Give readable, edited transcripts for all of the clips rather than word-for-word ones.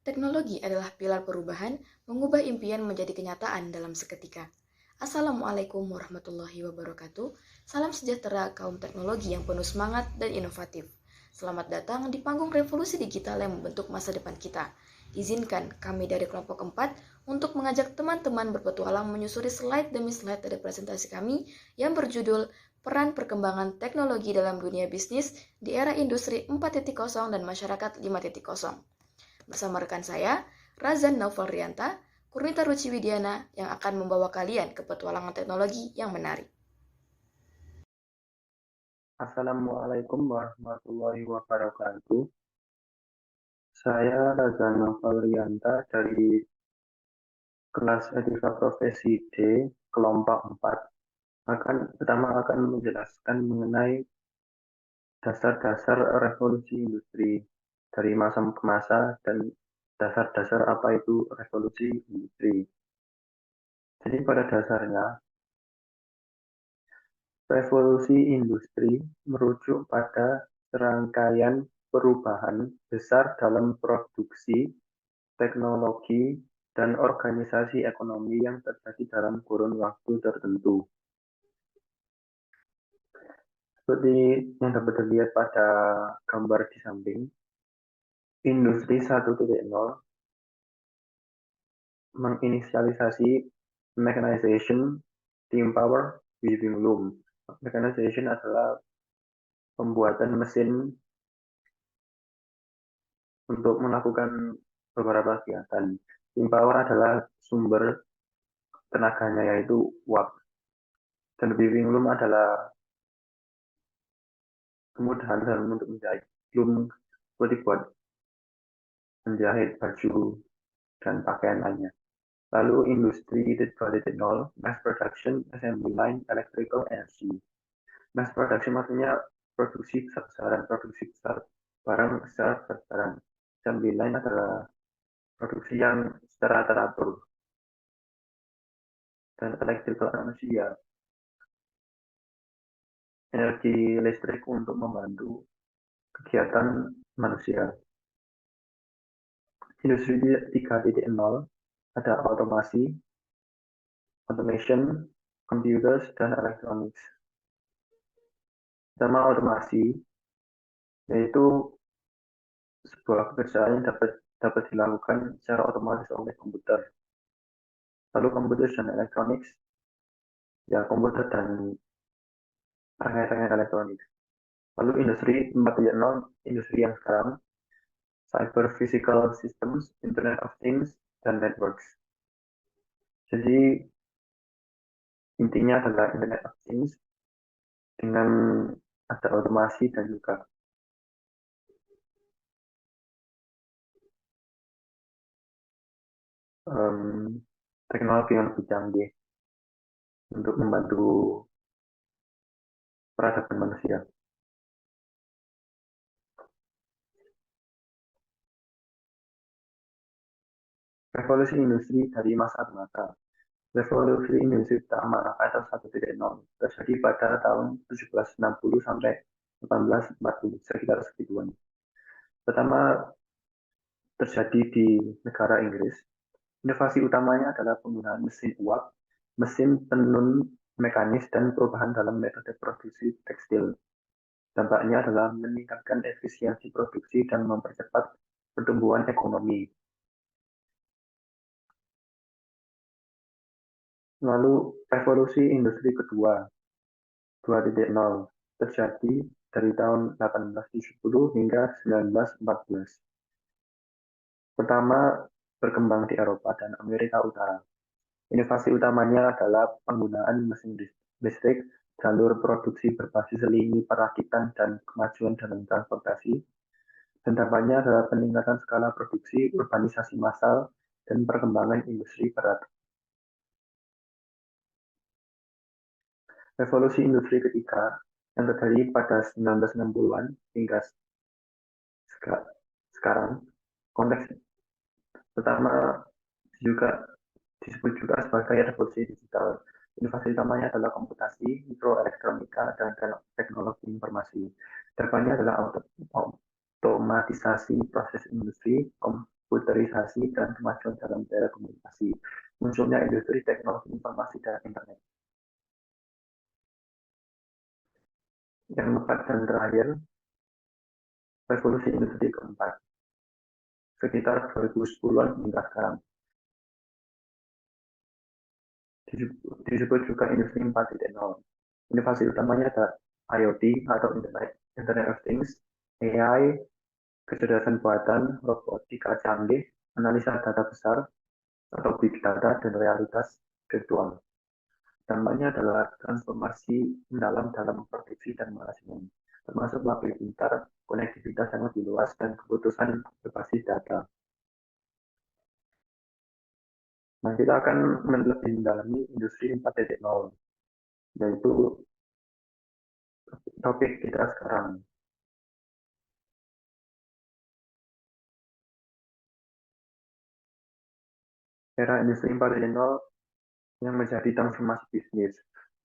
Teknologi adalah pilar perubahan, mengubah impian menjadi kenyataan dalam seketika. Assalamualaikum warahmatullahi wabarakatuh. Salam sejahtera kaum teknologi yang penuh semangat dan inovatif. Selamat datang di panggung revolusi digital yang membentuk masa depan kita. Izinkan kami dari kelompok 4 untuk mengajak teman-teman berpetualang menyusuri slide demi slide dari presentasi kami yang berjudul Peran Perkembangan Teknologi dalam Dunia Bisnis di Era Industri 4.0 dan Masyarakat 5.0. Bersama rekan saya, Razan Naufal Rianta, Kurnita Ruci Widiana yang akan membawa kalian ke petualangan teknologi yang menarik. Assalamualaikum warahmatullahi wabarakatuh. Saya Raza Noval Rianta dari kelas Etika Profesi D, kelompok 4. Pertama akan menjelaskan mengenai dasar-dasar revolusi industri dari masa ke masa dan dasar-dasar apa itu revolusi industri. Jadi pada dasarnya, revolusi industri merujuk pada serangkaian perubahan besar dalam produksi, teknologi, dan organisasi ekonomi yang terjadi dalam kurun waktu tertentu. Seperti yang dapat dilihat pada gambar di samping, Industri 1.0 menginisialisasi mechanization, steam power, weaving loom. Mechanization adalah pembuatan mesin untuk melakukan beberapa kegiatan. Steam power adalah sumber tenaganya yaitu uap. Dan weaving loom adalah kemudahan dalam untuk menjahit. Loom seperti buat menjahit baju dan pakaian lainnya. Lalu industri 2.0, mass production, assembly line, electrical energy. Mass production maksudnya produksi besar barang secara besar-besaran. Assembly line adalah produksi yang secara teratur. Dan electrical energy ya energi listrik untuk membantu kegiatan manusia. Industri 3.0 ada otomasi, automation, computers, dan electronics. Pertama otomasi, yaitu sebuah pekerjaan yang dapat dilakukan secara otomatis oleh komputer. Lalu komputer dan electronics, ya komputer dan rangkaian elektronik. Lalu industri 4.0, industri yang sekarang, cyber physical systems, internet of things, dan networks. Jadi intinya adalah internet of things dengan ada otomasi dan juga teknologi yang lebih canggih untuk membantu peradaban manusia. Revolusi industri dari masa ke masa. Revolusi industri pertama atau 1.0 terjadi pada tahun 1760 sampai 1840, sekitar segituan. Pertama terjadi di negara Inggris. Inovasi utamanya adalah penggunaan mesin uap, mesin tenun mekanis, dan perubahan dalam metode produksi tekstil. Dampaknya adalah meningkatkan efisiensi produksi dan mempercepat pertumbuhan ekonomi. Lalu revolusi industri kedua 2.0 terjadi dari tahun 1870 hingga 1914. Pertama berkembang di Eropa dan Amerika Utara. Inovasi utamanya adalah penggunaan mesin listrik, jalur produksi berbasis lini perakitan, dan kemajuan dalam transportasi. Dan dampaknya adalah peningkatan skala produksi, urbanisasi massal, dan perkembangan industri berat. Revolusi industri ketiga yang terjadi pada 1960-an hingga sekarang, konteks pertama juga disebut juga sebagai revolusi digital. Inovasi utamanya adalah komputasi, mikroelektronika, dan teknologi informasi. Depannya adalah otomatisasi proses industri, komputerisasi dan kemajuan dalam telekomunikasi, munculnya industri teknologi informasi dan internet. Yang keempat dan terakhir, revolusi industri keempat, sekitar 2010-an hingga sekarang. Disebut juga industri 4.0. Inovasi utamanya adalah IoT atau Internet of Things, AI, kecerdasan buatan, robotika canggih, analisa data besar atau big data, dan realitas virtual. Dampaknya adalah transformasi mendalam dalam produksi dan manajemen, termasuk pabrik pintar, konektivitas yang lebih luas, dan keputusan berbasis data. Nah, kita akan lebih mendalami industri 4.0, yaitu topik kita sekarang. Era industri 4.0 yang menjadi transformasi bisnis.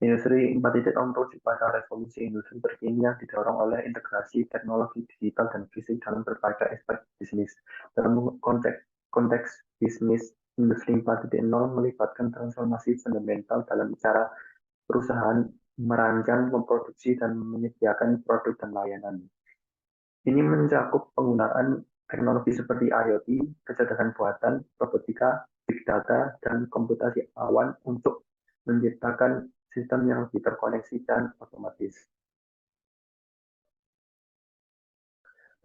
Industri 4.0 merujuk pada revolusi industri terkini yang didorong oleh integrasi teknologi digital dan fisik dalam berbagai aspek bisnis. Dalam konteks bisnis, industri 4.0 melibatkan transformasi fundamental dalam cara perusahaan merancang, memproduksi, dan menyediakan produk dan layanan. Ini mencakup penggunaan teknologi seperti IoT, kecerdasan buatan, robotika, big data, dan komputasi awan untuk menciptakan sistem yang lebih terkoneksi dan otomatis.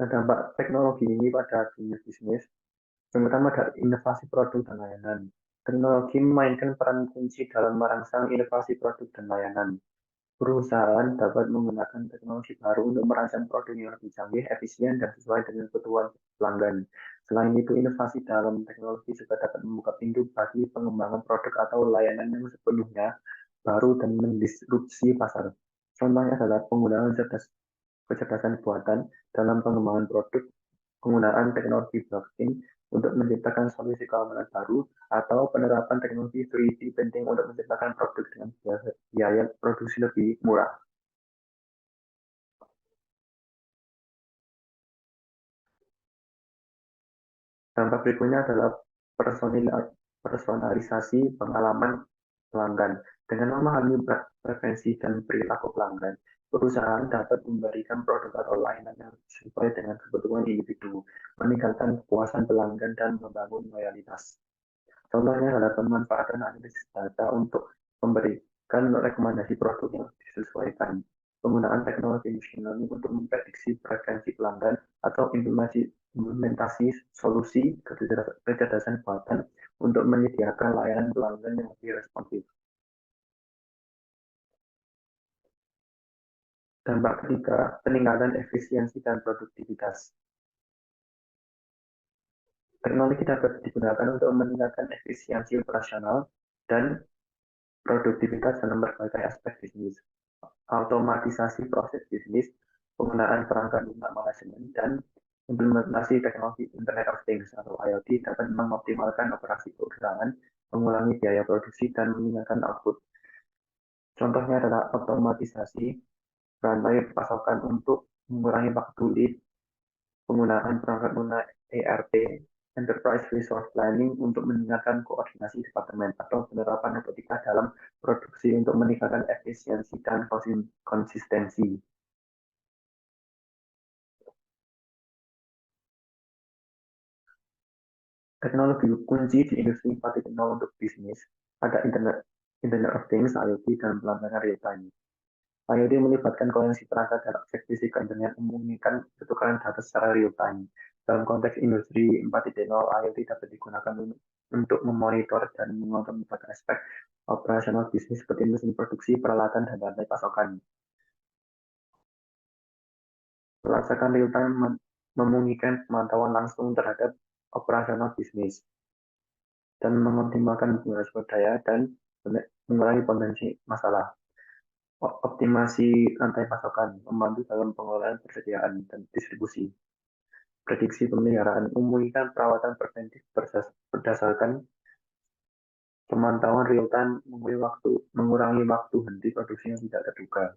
Nah, dampak teknologi ini pada dunia bisnis, yang pertama adalah inovasi produk dan layanan. Teknologi memainkan peran kunci dalam merangsang inovasi produk dan layanan. Perusahaan dapat menggunakan teknologi baru untuk merancang produk yang lebih canggih, efisien, dan sesuai dengan kebutuhan pelanggan. Selain itu, inovasi dalam teknologi juga dapat membuka pintu bagi pengembangan produk atau layanan yang sepenuhnya baru dan mendisrupsi pasar. Contohnya adalah penggunaan kecerdasan buatan dalam pengembangan produk, penggunaan teknologi blockchain untuk menciptakan solusi keamanan baru, atau penerapan teknologi 3D printing untuk menciptakan produk dengan biaya produksi lebih murah. Dampak berikutnya adalah personalisasi pengalaman pelanggan. Dengan memahami preferensi dan perilaku pelanggan, perusahaan dapat memberikan produk atau layanan yang sesuai dengan kebutuhan individu, meningkatkan kepuasan pelanggan, dan membangun loyalitas. Contohnya adalah pemanfaatan analisis data untuk memberikan rekomendasi produk yang disesuaikan, penggunaan teknologi machine learning untuk memprediksi preferensi pelanggan, atau implementasi solusi kecerdasan buatan untuk menyediakan layanan pelanggan yang lebih responsif. Dampak ketiga, peningkatan efisiensi dan produktivitas. Teknologi dapat digunakan untuk meningkatkan efisiensi operasional dan produktivitas dalam berbagai aspek bisnis. Automatisasi proses bisnis, penggunaan perangkat lunak manajemen, dan implementasi teknologi Internet of Things atau IoT dapat mengoptimalkan operasi perusahaan, mengurangi biaya produksi, dan meningkatkan output. Contohnya adalah otomatisasi rantai pasokan untuk mengurangi waktu lead, penggunaan perangkat lunak ERP, Enterprise Resource Planning untuk meningkatkan koordinasi departemen, atau penerapan robotika dalam produksi untuk meningkatkan efisiensi dan konsistensi. Teknologi kunci di industri 4.0 untuk bisnis ada Internet of Things, IoT, dan pelanggaran real time. IoT melibatkan koneksi perangkat dan objek fisik ke internet, memungkinkan pertukaran data secara real time. Dalam konteks industri 4.0, IoT dapat digunakan untuk memonitor dan mengontrol berbagai aspek operasional bisnis seperti mesin produksi, peralatan, dan rantai pasokan. Pelacakan real time memungkinkan pemantauan langsung terhadap operasional bisnis dan mengoptimalkan penggunaan sumber daya dan mengurangi potensi masalah. Optimasi rantai pasokan membantu dalam pengelolaan persediaan dan distribusi. Prediksi pemeliharaan memungkinkan perawatan preventif berdasarkan pemantauan real time, mengurangi waktu henti produksi yang tidak terduga.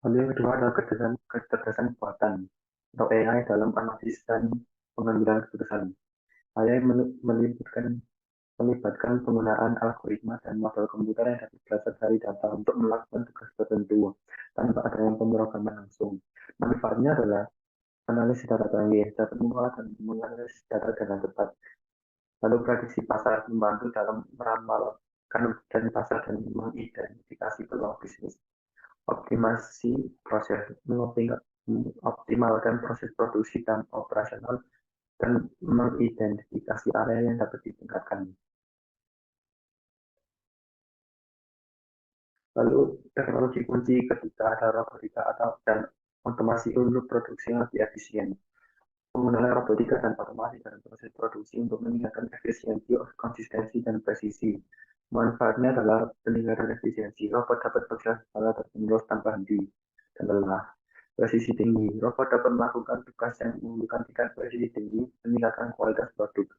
Lalu yang kedua adalah kecerdasan buatan atau AI dalam analisis dan pengambilan keputusan. AI melibatkan penggunaan algoritma dan model komputer yang dapat belajar dari data untuk melakukan tugas tertentu tanpa adanya pemrograman langsung. Manfaatnya adalah analisis data canggih, dapat mengolah dan menganalisis data dengan cepat. Lalu prediksi pasar membantu dalam meramalkan dan pasar dan mengidentifikasi peluang bisnis. Optimasi proses, mengoptimalkan proses produksi dan operasional dan mengidentifikasi area yang dapat ditingkatkan. Lalu teknologi kunci ketika ada robotika dan otomasi untuk produksi yang lebih efisien. Penggunaan robotika dan otomasi dalam proses produksi untuk meningkatkan efisiensi, konsistensi, dan presisi. Manfaatnya adalah peningkatan efisiensi. Robot dapat bekerja secara terus tanpa henti dan lelah. Presisi tinggi. Robot dapat melakukan tugas yang membutuhkan tingkat presisi tinggi, meningkatkan kualitas produk.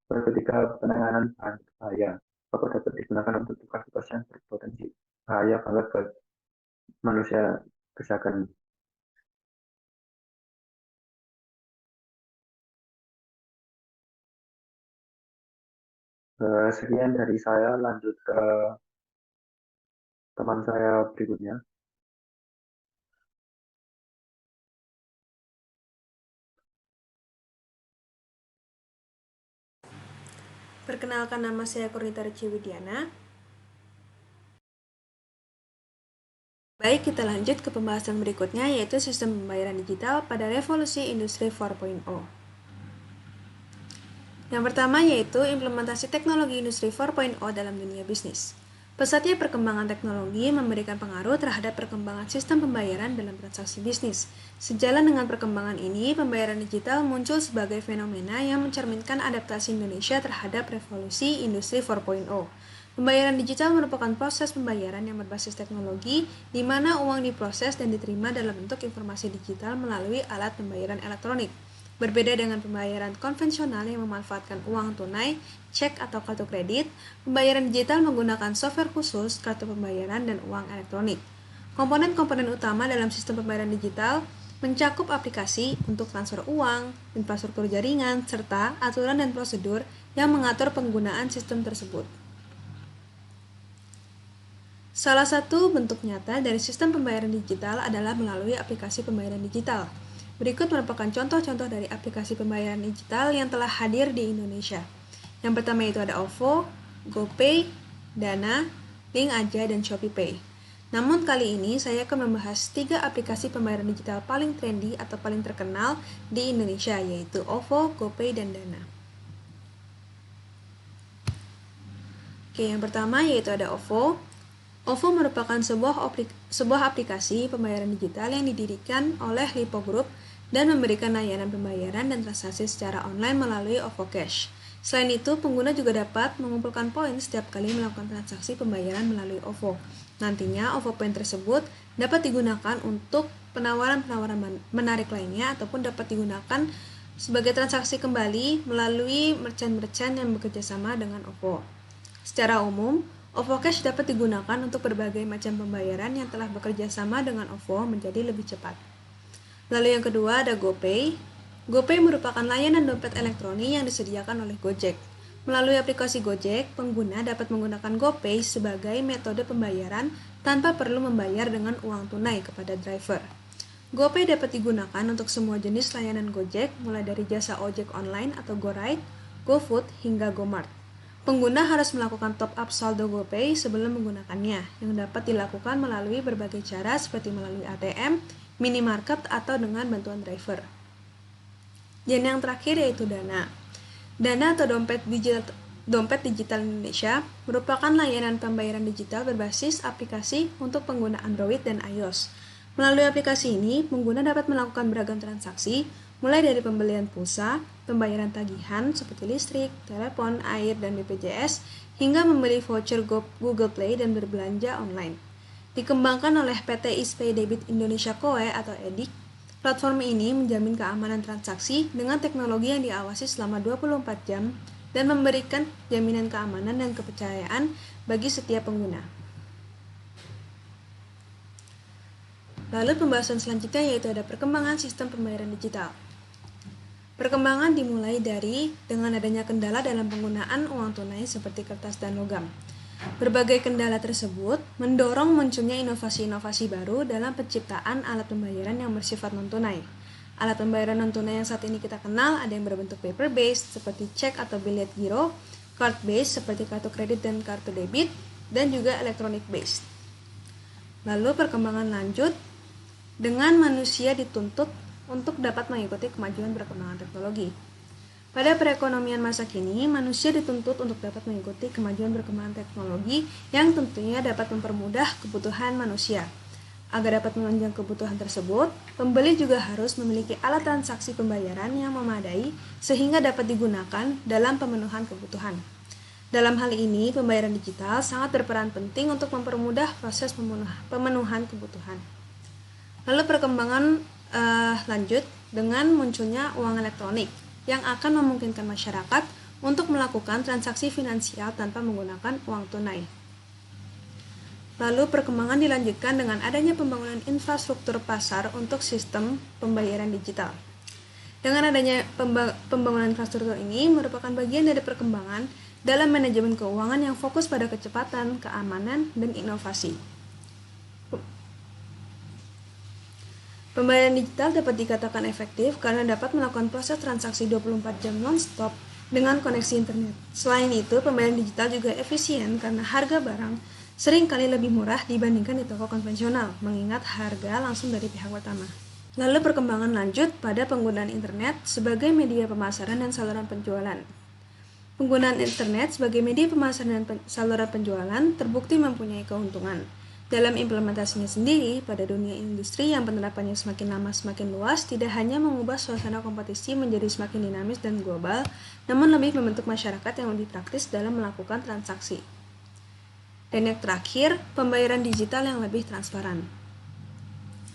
Ketika penanganan bahan bahaya, robot dapat digunakan untuk tugas-tugas yang berpotensi bahaya banget buat manusia kerjakan. Sekian dari saya, lanjut ke teman saya berikutnya. Perkenalkan, nama saya Kornita Ciwidiana. Baik, kita lanjut ke pembahasan berikutnya, yaitu sistem pembayaran digital pada revolusi industri 4.0. Yang pertama yaitu implementasi teknologi industri 4.0 dalam dunia bisnis. Pesatnya perkembangan teknologi memberikan pengaruh terhadap perkembangan sistem pembayaran dalam transaksi bisnis. Sejalan dengan perkembangan ini, pembayaran digital muncul sebagai fenomena yang mencerminkan adaptasi Indonesia terhadap revolusi industri 4.0. Pembayaran digital merupakan proses pembayaran yang berbasis teknologi, di mana uang diproses dan diterima dalam bentuk informasi digital melalui alat pembayaran elektronik. Berbeda dengan pembayaran konvensional yang memanfaatkan uang tunai, cek atau kartu kredit, pembayaran digital menggunakan software khusus, kartu pembayaran, dan uang elektronik. Komponen-komponen utama dalam sistem pembayaran digital mencakup aplikasi untuk transfer uang, infrastruktur jaringan, serta aturan dan prosedur yang mengatur penggunaan sistem tersebut. Salah satu bentuk nyata dari sistem pembayaran digital adalah melalui aplikasi pembayaran digital. Berikut merupakan contoh-contoh dari aplikasi pembayaran digital yang telah hadir di Indonesia. Yang pertama itu ada OVO, GoPay, Dana, Link Aja, dan ShopeePay. Namun kali ini saya akan membahas 3 aplikasi pembayaran digital paling trendy atau paling terkenal di Indonesia, yaitu OVO, GoPay, dan Dana. Oke, yang pertama yaitu ada OVO. OVO merupakan sebuah aplikasi pembayaran digital yang didirikan oleh Lipo Group dan memberikan layanan pembayaran dan transaksi secara online melalui OVO Cash. Selain itu, pengguna juga dapat mengumpulkan poin setiap kali melakukan transaksi pembayaran melalui OVO. Nantinya, OVO Point tersebut dapat digunakan untuk penawaran-penawaran menarik lainnya ataupun dapat digunakan sebagai transaksi kembali melalui merchant-merchant yang bekerjasama dengan OVO. Secara umum, OVO Cash dapat digunakan untuk berbagai macam pembayaran yang telah bekerja sama dengan OVO menjadi lebih cepat. Lalu yang kedua ada GoPay. GoPay merupakan layanan dompet elektronik yang disediakan oleh Gojek. Melalui aplikasi Gojek, pengguna dapat menggunakan GoPay sebagai metode pembayaran tanpa perlu membayar dengan uang tunai kepada driver. GoPay dapat digunakan untuk semua jenis layanan Gojek, mulai dari jasa ojek online atau GoRide, GoFood, hingga GoMart. Pengguna harus melakukan top up saldo GoPay sebelum menggunakannya, yang dapat dilakukan melalui berbagai cara seperti melalui ATM, minimarket, atau dengan bantuan driver. Dan yang terakhir yaitu Dana. Dana atau dompet digital Indonesia merupakan layanan pembayaran digital berbasis aplikasi untuk pengguna Android dan iOS. Melalui aplikasi ini, pengguna dapat melakukan beragam transaksi, mulai dari pembelian pulsa, pembayaran tagihan seperti listrik, telepon, air, dan BPJS, hingga membeli voucher Google Play dan berbelanja online. Dikembangkan oleh PT Ispay Debit Indonesia Koe atau EDIK, platform ini menjamin keamanan transaksi dengan teknologi yang diawasi selama 24 jam dan memberikan jaminan keamanan dan kepercayaan bagi setiap pengguna. Lalu pembahasan selanjutnya yaitu ada perkembangan sistem pembayaran digital. Perkembangan dimulai dari dengan adanya kendala dalam penggunaan uang tunai seperti kertas dan logam. Berbagai kendala tersebut mendorong munculnya inovasi-inovasi baru dalam penciptaan alat pembayaran yang bersifat non-tunai. Alat pembayaran non-tunai yang saat ini kita kenal ada yang berbentuk paper-based seperti cek atau bilet giro, card-based seperti kartu kredit dan kartu debit, dan juga electronic-based. Lalu perkembangan lanjut dengan manusia dituntut untuk dapat mengikuti kemajuan perkembangan teknologi. Pada perekonomian masa kini, manusia dituntut untuk dapat mengikuti kemajuan perkembangan teknologi yang tentunya dapat mempermudah kebutuhan manusia. Agar dapat menunjang kebutuhan tersebut, pembeli juga harus memiliki alat transaksi pembayaran yang memadai sehingga dapat digunakan dalam pemenuhan kebutuhan. Dalam hal ini, pembayaran digital sangat berperan penting untuk mempermudah proses pemenuhan kebutuhan. Lalu perkembangan lanjut dengan munculnya uang elektronik yang akan memungkinkan masyarakat untuk melakukan transaksi finansial tanpa menggunakan uang tunai. Lalu perkembangan dilanjutkan dengan adanya pembangunan infrastruktur pasar untuk sistem pembayaran digital. Dengan adanya pembangunan infrastruktur ini merupakan bagian dari perkembangan dalam manajemen keuangan yang fokus pada kecepatan, keamanan, dan inovasi. Pembayaran digital dapat dikatakan efektif karena dapat melakukan proses transaksi 24 jam non-stop dengan koneksi internet. Selain itu, pembayaran digital juga efisien karena harga barang sering kali lebih murah dibandingkan di toko konvensional, mengingat harga langsung dari pihak pertama. Lalu perkembangan lanjut pada penggunaan internet sebagai media pemasaran dan saluran penjualan. Penggunaan internet sebagai media pemasaran dan saluran penjualan terbukti mempunyai keuntungan. Dalam implementasinya sendiri, pada dunia industri yang penerapannya semakin lama semakin luas, tidak hanya mengubah suasana kompetisi menjadi semakin dinamis dan global, namun lebih membentuk masyarakat yang lebih praktis dalam melakukan transaksi. Dan yang terakhir, pembayaran digital yang lebih transparan.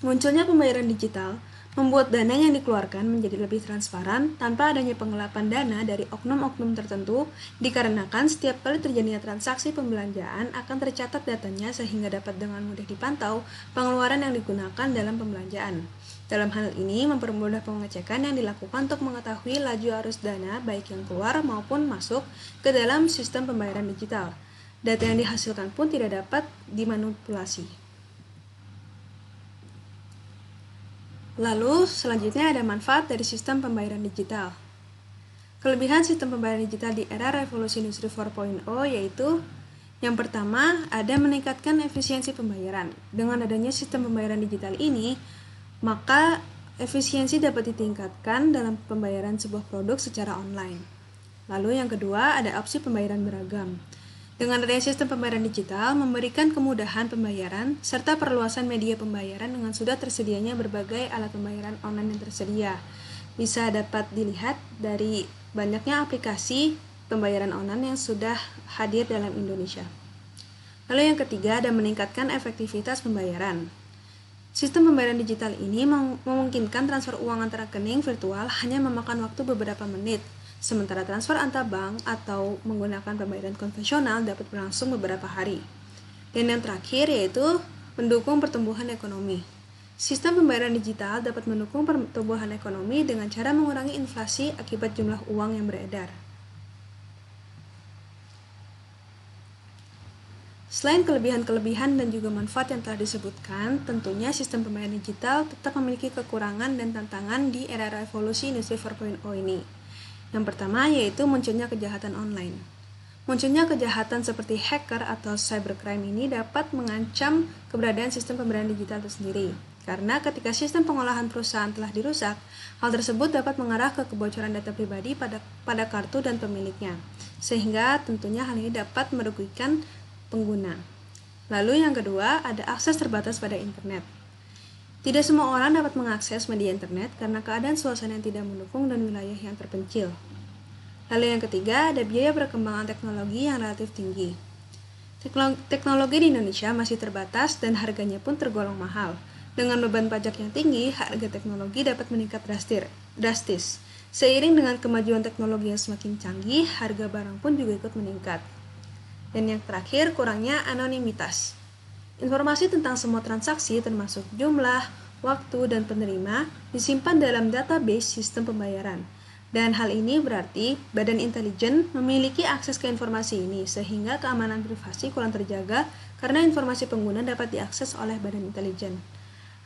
Munculnya pembayaran digital membuat dana yang dikeluarkan menjadi lebih transparan tanpa adanya penggelapan dana dari oknum-oknum tertentu, dikarenakan setiap kali terjadinya transaksi pembelanjaan akan tercatat datanya sehingga dapat dengan mudah dipantau pengeluaran yang digunakan dalam pembelanjaan. Dalam hal ini mempermudah pengecekan yang dilakukan untuk mengetahui laju arus dana baik yang keluar maupun masuk ke dalam sistem pembayaran digital. Data yang dihasilkan pun tidak dapat dimanipulasi. Lalu, selanjutnya ada manfaat dari sistem pembayaran digital. Kelebihan sistem pembayaran digital di era revolusi industri 4.0 yaitu yang pertama, ada meningkatkan efisiensi pembayaran. Dengan adanya sistem pembayaran digital ini, maka efisiensi dapat ditingkatkan dalam pembayaran sebuah produk secara online. Lalu yang kedua, ada opsi pembayaran beragam. Dengan adanya sistem pembayaran digital, memberikan kemudahan pembayaran, serta perluasan media pembayaran dengan sudah tersedianya berbagai alat pembayaran online yang tersedia. Bisa dapat dilihat dari banyaknya aplikasi pembayaran online yang sudah hadir dalam Indonesia. Lalu yang ketiga, ada meningkatkan efektivitas pembayaran. Sistem pembayaran digital ini memungkinkan transfer uang antar rekening virtual hanya memakan waktu beberapa menit, sementara transfer antar bank atau menggunakan pembayaran konvensional dapat berlangsung beberapa hari. Dan yang terakhir yaitu mendukung pertumbuhan ekonomi. Sistem pembayaran digital dapat mendukung pertumbuhan ekonomi dengan cara mengurangi inflasi akibat jumlah uang yang beredar. Selain kelebihan-kelebihan dan juga manfaat yang telah disebutkan, tentunya sistem pembayaran digital tetap memiliki kekurangan dan tantangan di era revolusi industri 4.0 ini. Yang pertama yaitu munculnya kejahatan online. Munculnya kejahatan seperti hacker atau cybercrime ini dapat mengancam keberadaan sistem pembayaran digital itu sendiri. Karena ketika sistem pengolahan perusahaan telah dirusak, hal tersebut dapat mengarah ke kebocoran data pribadi pada kartu dan pemiliknya. Sehingga tentunya hal ini dapat merugikan pengguna. Lalu yang kedua, ada akses terbatas pada internet. Tidak semua orang dapat mengakses media internet karena keadaan suasana yang tidak mendukung dan wilayah yang terpencil. Lalu yang ketiga, ada biaya perkembangan teknologi yang relatif tinggi. Teknologi di Indonesia masih terbatas dan harganya pun tergolong mahal. Dengan beban pajak yang tinggi, harga teknologi dapat meningkat drastis. Seiring dengan kemajuan teknologi yang semakin canggih, harga barang pun juga ikut meningkat. Dan yang terakhir, kurangnya anonimitas. Informasi tentang semua transaksi termasuk jumlah, waktu, dan penerima disimpan dalam database sistem pembayaran. Dan hal ini berarti badan intelijen memiliki akses ke informasi ini sehingga keamanan privasi kurang terjaga karena informasi pengguna dapat diakses oleh badan intelijen.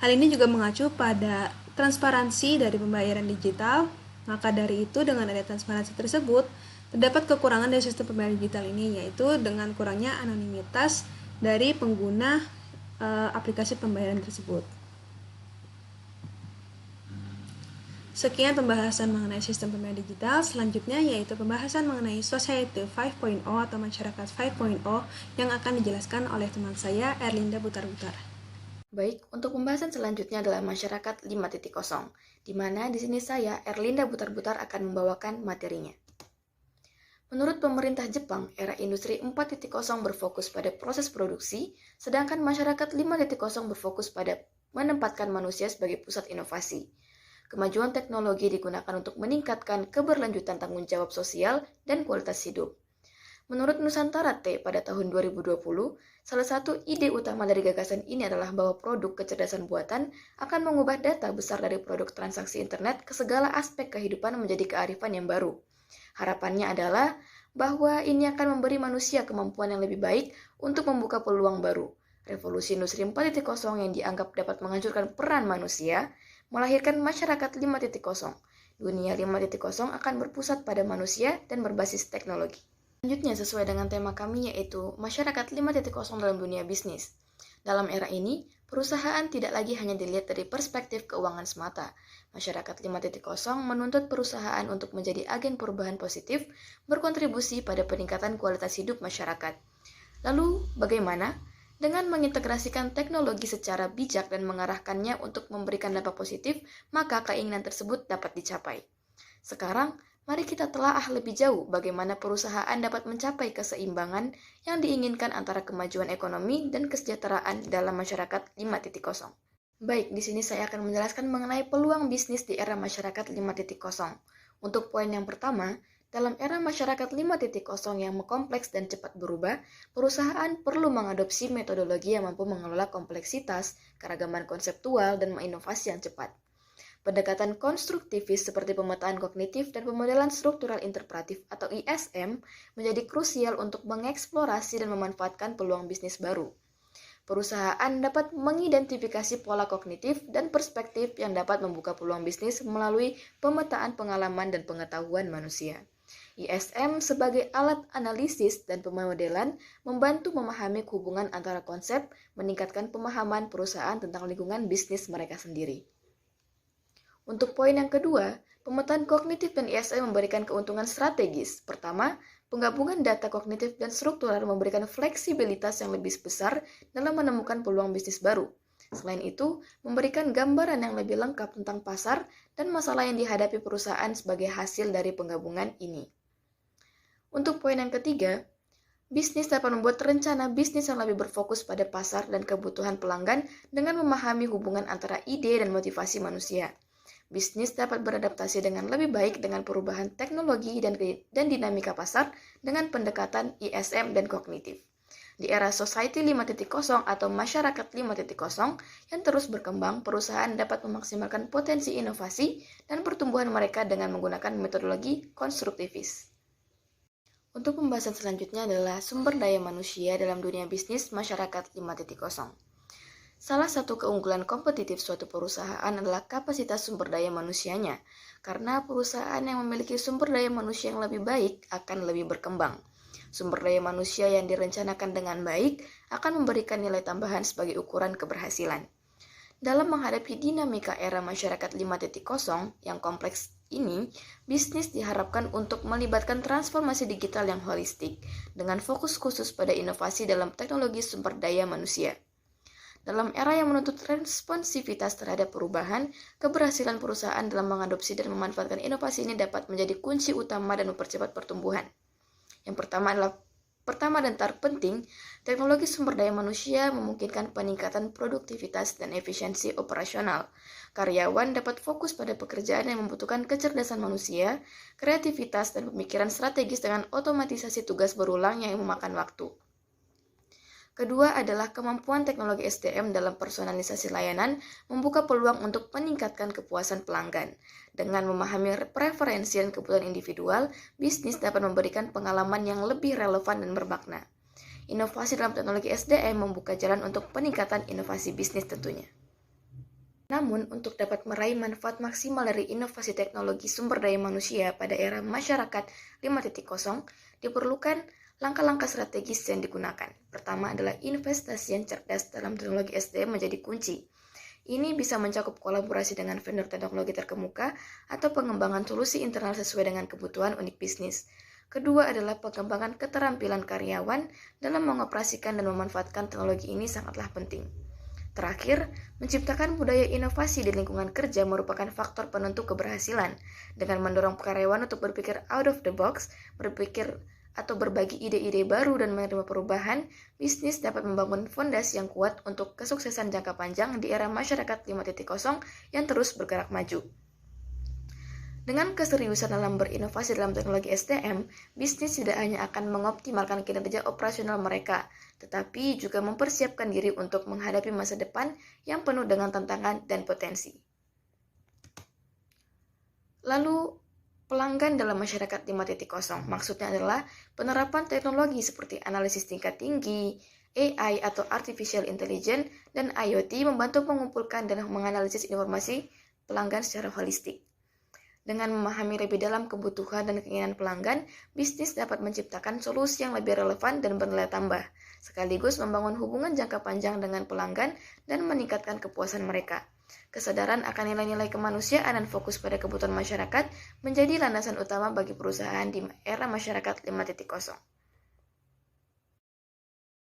Hal ini juga mengacu pada transparansi dari pembayaran digital, maka dari itu dengan adanya transparansi tersebut, terdapat kekurangan dari sistem pembayaran digital ini, yaitu dengan kurangnya anonimitas dari pengguna aplikasi pembayaran tersebut. Sekian pembahasan mengenai sistem pembayaran digital, selanjutnya yaitu pembahasan mengenai Society 5.0 atau Masyarakat 5.0 yang akan dijelaskan oleh teman saya, Erlinda Butar-Butar. Baik, untuk pembahasan selanjutnya adalah Masyarakat 5.0, di mana di sini saya, Erlinda Butar-Butar, akan membawakan materinya. Menurut pemerintah Jepang, era industri 4.0 berfokus pada proses produksi, sedangkan masyarakat 5.0 berfokus pada menempatkan manusia sebagai pusat inovasi. Kemajuan teknologi digunakan untuk meningkatkan keberlanjutan tanggung jawab sosial dan kualitas hidup. Menurut Nusantara T pada tahun 2020, salah satu ide utama dari gagasan ini adalah bahwa produk kecerdasan buatan akan mengubah data besar dari produk transaksi internet ke segala aspek kehidupan menjadi kearifan yang baru. Harapannya adalah bahwa ini akan memberi manusia kemampuan yang lebih baik untuk membuka peluang baru. Revolusi Industri 4.0 yang dianggap dapat menghancurkan peran manusia, melahirkan masyarakat 5.0. Dunia 5.0 akan berpusat pada manusia dan berbasis teknologi. Selanjutnya sesuai dengan tema kami yaitu masyarakat 5.0 dalam dunia bisnis. Dalam era ini, perusahaan tidak lagi hanya dilihat dari perspektif keuangan semata. Masyarakat 5.0 menuntut perusahaan untuk menjadi agen perubahan positif, berkontribusi pada peningkatan kualitas hidup masyarakat. Lalu, bagaimana? Dengan mengintegrasikan teknologi secara bijak dan mengarahkannya untuk memberikan dampak positif, maka keinginan tersebut dapat dicapai. Sekarang, mari kita telaah lebih jauh bagaimana perusahaan dapat mencapai keseimbangan yang diinginkan antara kemajuan ekonomi dan kesejahteraan dalam masyarakat 5.0. Baik, di sini saya akan menjelaskan mengenai peluang bisnis di era masyarakat 5.0. Untuk poin yang pertama, dalam era masyarakat 5.0 yang kompleks dan cepat berubah, perusahaan perlu mengadopsi metodologi yang mampu mengelola kompleksitas, keragaman konseptual, dan menginovasi yang cepat. Pendekatan konstruktivis seperti pemetaan kognitif dan pemodelan struktural interpretif atau ISM menjadi krusial untuk mengeksplorasi dan memanfaatkan peluang bisnis baru. Perusahaan dapat mengidentifikasi pola kognitif dan perspektif yang dapat membuka peluang bisnis melalui pemetaan pengalaman dan pengetahuan manusia. ISM sebagai alat analisis dan pemodelan membantu memahami hubungan antara konsep, meningkatkan pemahaman perusahaan tentang lingkungan bisnis mereka sendiri. Untuk poin yang kedua, pemetaan kognitif dan ISM memberikan keuntungan strategis. Pertama, penggabungan data kognitif dan struktural memberikan fleksibilitas yang lebih besar dalam menemukan peluang bisnis baru. Selain itu, memberikan gambaran yang lebih lengkap tentang pasar dan masalah yang dihadapi perusahaan sebagai hasil dari penggabungan ini. Untuk poin yang ketiga, bisnis dapat membuat rencana bisnis yang lebih berfokus pada pasar dan kebutuhan pelanggan dengan memahami hubungan antara ide dan motivasi manusia. Bisnis dapat beradaptasi dengan lebih baik dengan perubahan teknologi dan dinamika pasar dengan pendekatan ISM dan kognitif. Di era Society 5.0 atau Masyarakat 5.0 yang terus berkembang, perusahaan dapat memaksimalkan potensi inovasi dan pertumbuhan mereka dengan menggunakan metodologi konstruktivis. Untuk pembahasan selanjutnya adalah sumber daya manusia dalam dunia bisnis Masyarakat 5.0. Salah satu keunggulan kompetitif suatu perusahaan adalah kapasitas sumber daya manusianya, karena perusahaan yang memiliki sumber daya manusia yang lebih baik akan lebih berkembang. Sumber daya manusia yang direncanakan dengan baik akan memberikan nilai tambahan sebagai ukuran keberhasilan. Dalam menghadapi dinamika era masyarakat 5.0 yang kompleks ini, bisnis diharapkan untuk melibatkan transformasi digital yang holistik, dengan fokus khusus pada inovasi dalam teknologi sumber daya manusia. Dalam era yang menuntut responsivitas terhadap perubahan, keberhasilan perusahaan dalam mengadopsi dan memanfaatkan inovasi ini dapat menjadi kunci utama dan mempercepat pertumbuhan. Yang pertama dan terpenting, teknologi sumber daya manusia memungkinkan peningkatan produktivitas dan efisiensi operasional. Karyawan dapat fokus pada pekerjaan yang membutuhkan kecerdasan manusia, kreativitas, dan pemikiran strategis dengan otomatisasi tugas berulang yang memakan waktu. Kedua adalah kemampuan teknologi SDM dalam personalisasi layanan membuka peluang untuk meningkatkan kepuasan pelanggan. Dengan memahami preferensi dan kebutuhan individual, bisnis dapat memberikan pengalaman yang lebih relevan dan bermakna. Inovasi dalam teknologi SDM membuka jalan untuk peningkatan inovasi bisnis tentunya. Namun, untuk dapat meraih manfaat maksimal dari inovasi teknologi sumber daya manusia pada era masyarakat 5.0, diperlukan langkah-langkah strategis yang digunakan. Pertama adalah investasi yang cerdas dalam teknologi SDM menjadi kunci. Ini bisa mencakup kolaborasi dengan vendor teknologi terkemuka atau pengembangan solusi internal sesuai dengan kebutuhan unik bisnis. Kedua adalah pengembangan keterampilan karyawan dalam mengoperasikan dan memanfaatkan teknologi ini sangatlah penting. Terakhir, menciptakan budaya inovasi di lingkungan kerja merupakan faktor penentu keberhasilan. Dengan mendorong karyawan untuk berpikir out of the box, berpikir atau berbagi ide-ide baru dan menerima perubahan, bisnis dapat membangun fondasi yang kuat untuk kesuksesan jangka panjang di era masyarakat 5.0 yang terus bergerak maju. Dengan keseriusan dalam berinovasi dalam teknologi SDM, bisnis tidak hanya akan mengoptimalkan kinerja operasional mereka, tetapi juga mempersiapkan diri untuk menghadapi masa depan yang penuh dengan tantangan dan potensi. Lalu, pelanggan dalam masyarakat 5.0 maksudnya adalah penerapan teknologi seperti analisis tingkat tinggi, AI atau Artificial Intelligence, dan IoT membantu mengumpulkan dan menganalisis informasi pelanggan secara holistik. Dengan memahami lebih dalam kebutuhan dan keinginan pelanggan, bisnis dapat menciptakan solusi yang lebih relevan dan bernilai tambah, sekaligus membangun hubungan jangka panjang dengan pelanggan dan meningkatkan kepuasan mereka. Kesadaran akan nilai-nilai kemanusiaan dan fokus pada kebutuhan masyarakat menjadi landasan utama bagi perusahaan di era masyarakat 5.0.